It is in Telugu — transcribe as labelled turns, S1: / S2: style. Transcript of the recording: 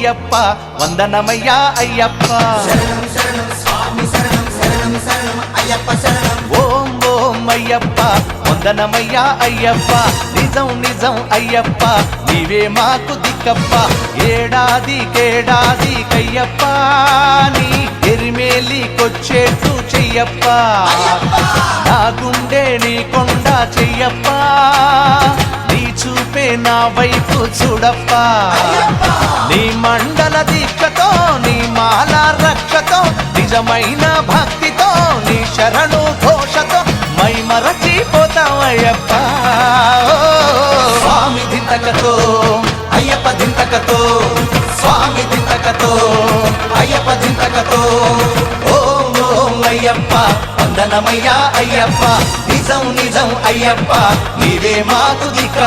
S1: అయ్యప్ప వందనమయ్యా అయ్యప్ప
S2: శరణం శరణం స్వామి శరణం శరణం శరణం అయ్యప్ప శరణం
S1: ఓం ఓం అయ్యప్ప వందనమయ్యా అయ్యప్ప నిజం నిజం అయ్యప్ప నీవే మాకు దిక్కప్ప ఏడాది కయ్యప్ప నీ ఎరిమేలికొచ్చేట్టు చెయ్యప్ప నా గుండె నీ కొండ చెయ్యప్ప నీ చూపే నా వైపు చూడప్ప నీ మండల దీక్షతో నీ మాల రక్షతో నిజమైన భక్తితో నీ శరణు ఘోషతో మై మరచిపోతామయ్యప్ప స్వామి దింతకతో అయ్యప్ప దింతకతో స్వామి దింతకతో అయ్యప్ప దింతకతో ఓం ఓం అయ్యప్ప వందనమయ్యా అయ్యప్ప నిజం నిజం అయ్యప్ప నీవే మాకు దిక్క